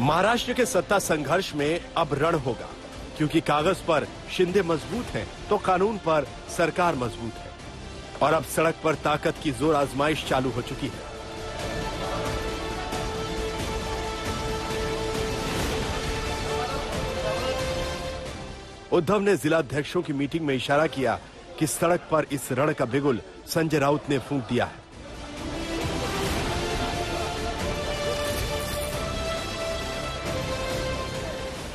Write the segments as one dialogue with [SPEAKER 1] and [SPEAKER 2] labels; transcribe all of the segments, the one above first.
[SPEAKER 1] महाराष्ट्र के सत्ता संघर्ष में अब रण होगा, क्योंकि कागज पर शिंदे मजबूत हैं तो कानून पर सरकार मजबूत है और अब सड़क पर ताकत की जोर आजमाइश चालू हो चुकी है। उद्धव ने जिलाध्यक्षों की मीटिंग में इशारा किया कि सड़क पर इस रण का बिगुल संजय राउत ने फूंक दिया है।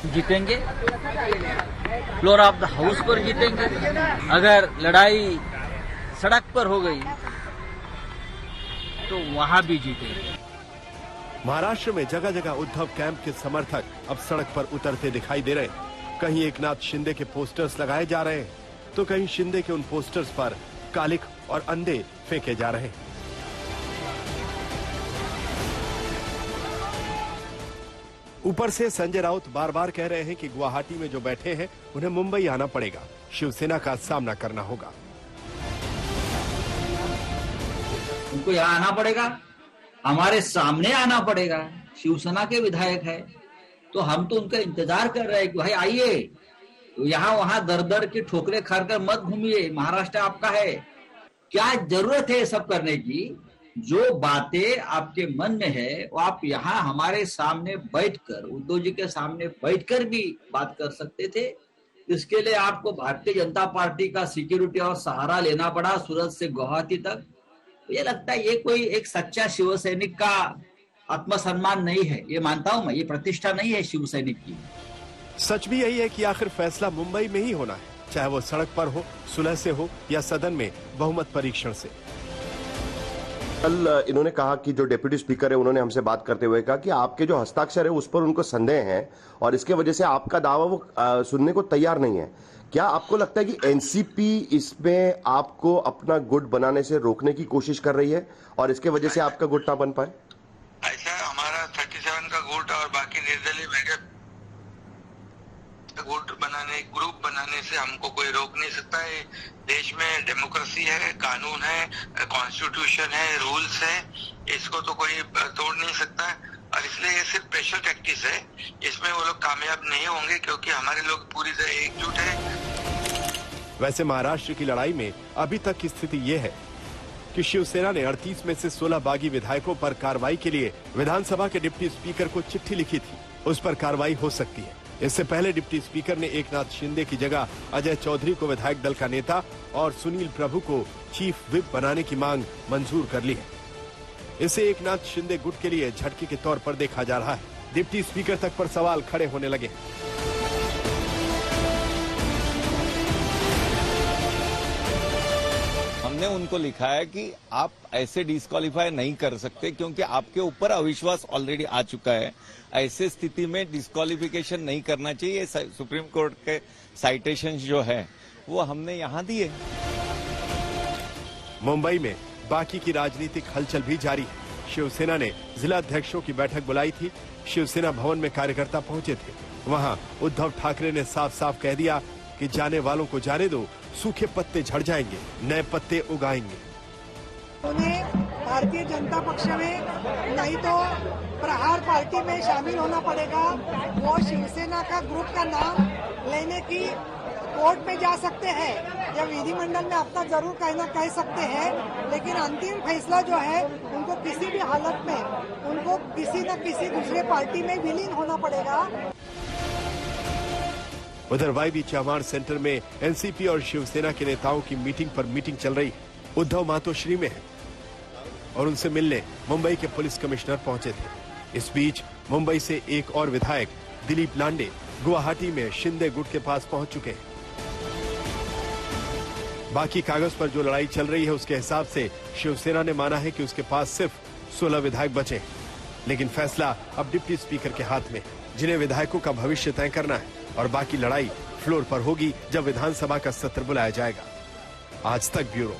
[SPEAKER 2] जीतेंगे, फ्लोर ऑफ द हाउस पर जीतेंगे। अगर लड़ाई सड़क पर हो गई तो वहां भी जीतेंगे।
[SPEAKER 1] महाराष्ट्र में जगह जगह उद्धव कैंप के समर्थक अब सड़क पर उतरते दिखाई दे रहे हैं। कहीं एकनाथ शिंदे के पोस्टर्स लगाए जा रहे हैं तो कहीं शिंदे के उन पोस्टर्स पर कालिख और अंडे फेंके जा रहे हैं। ऊपर से संजय राउत बार बार कह रहे हैं कि गुवाहाटी में जो बैठे हैं उन्हें मुंबई आना पड़ेगा, शिवसेना का सामना करना होगा।
[SPEAKER 3] उनको यहाँ आना पड़ेगा, हमारे सामने आना पड़ेगा। शिवसेना के विधायक है तो हम तो उनका इंतजार कर रहे हैं कि भाई आइए, तो यहाँ वहां दर दर की ठोकरें खाकर मत घूमिए, महाराष्ट्र आपका है। क्या जरूरत है ये सब करने की? जो बातें आपके मन में है वो आप यहाँ हमारे सामने बैठकर, उद्धव जी के सामने बैठकर भी बात कर सकते थे। इसके लिए आपको भारतीय जनता पार्टी का सिक्योरिटी और सहारा लेना पड़ा सूरत से गुवाहाटी तक। तो ये लगता है ये कोई एक सच्चा शिव सैनिक का आत्मसम्मान नहीं है, ये मानता हूं मैं, ये प्रतिष्ठा नहीं है शिव सैनिक की।
[SPEAKER 1] सच भी यही है कि आखिर फैसला मुंबई में ही होना है, चाहे वो सड़क पर हो, सुलह से हो या सदन में बहुमत परीक्षण से।
[SPEAKER 4] कल इन्होंने कहा कि जो डिप्टी स्पीकर है उन्होंने हमसे बात करते हुए कहा कि आपके जो हस्ताक्षर है उस पर उनको संदेह है और इसके वजह से आपका दावा वो सुनने को तैयार नहीं है। क्या आपको लगता है कि एनसीपी इसमें आपको अपना गुट बनाने से रोकने की कोशिश कर रही है और इसके वजह से आपका गुट ना बन पाए?
[SPEAKER 5] ऐसा हमारा 37 का गुट और बाकी निर्दलीय मेजर गुट बनाने, ग्रुप बनाने से हमको कोई रोक नहीं सकता है। देश में डेमोक्रेसी है, कानून है, कॉन्स्टिट्यूशन है, रूल्स है, इसको तो कोई तोड़ नहीं सकता और इसलिए ये सिर्फ प्रेशर टैक्टिक्स है। इसमें वो लोग कामयाब नहीं होंगे क्योंकि हमारे लोग पूरी तरह एकजुट है।
[SPEAKER 1] वैसे महाराष्ट्र की लड़ाई में अभी तक की स्थिति ये है कि शिवसेना ने 38 में से 16 बागी विधायकों पर कार्रवाई के लिए विधानसभा के डिप्टी स्पीकर को चिट्ठी लिखी थी। उस पर कार्रवाई हो सकती है। इससे पहले डिप्टी स्पीकर ने एकनाथ शिंदे की जगह अजय चौधरी को विधायक दल का नेता और सुनील प्रभु को चीफ व्हिप बनाने की मांग मंजूर कर ली है। इसे एकनाथ शिंदे गुट के लिए झटके के तौर पर देखा जा रहा है। डिप्टी स्पीकर तक पर सवाल खड़े होने लगे।
[SPEAKER 6] हमने उनको लिखा है कि आप ऐसे डिस्क्वालीफाई नहीं कर सकते क्योंकि आपके ऊपर अविश्वास ऑलरेडी आ चुका है। ऐसे स्थिति में डिस्क्वालिफिकेशन नहीं करना चाहिए। सुप्रीम कोर्ट के साइटेशन जो है वो हमने यहां दिए।
[SPEAKER 1] मुंबई में बाकी की राजनीतिक हलचल भी जारी है। शिवसेना ने जिलाध्यक्षों की बैठक बुलाई थी। शिवसेना भवन में कार्यकर्ता पहुंचे थे। वहां उद्धव ठाकरे ने साफ साफ कह दिया कि जाने वालों को जाने दो, सूखे पत्ते झड़ जाएंगे, नए पत्ते उगाएंगे।
[SPEAKER 7] उन्हें भारतीय जनता पक्ष में नहीं तो प्रहार पार्टी में शामिल होना पड़ेगा। वो शिवसेना का ग्रुप का नाम लेने की कोर्ट में जा सकते हैं या विधिमंडल में अपना जरूर कहना कह सकते हैं, लेकिन अंतिम फैसला जो है उनको किसी भी हालत में उनको किसी न किसी दूसरे पार्टी में विलीन होना पड़ेगा।
[SPEAKER 1] उधर वाईबी चौहान सेंटर में एनसीपी और शिवसेना के नेताओं की मीटिंग पर मीटिंग चल रही है। उद्धव मातोश्री में है और उनसे मिलने मुंबई के पुलिस कमिश्नर पहुंचे थे। इस बीच मुंबई से एक और विधायक दिलीप लांडे गुवाहाटी में शिंदे गुट के पास पहुंच चुके हैं। बाकी कागज पर जो लड़ाई चल रही है उसके हिसाब से शिवसेना ने माना है कि उसके पास सिर्फ 16 विधायक बचे हैं, लेकिन फैसला अब डिप्टी स्पीकर के हाथ में, जिन्हें विधायकों का भविष्य तय करना है और बाकी लड़ाई फ्लोर पर होगी जब विधानसभा का सत्र बुलाया जाएगा। आज तक ब्यूरो।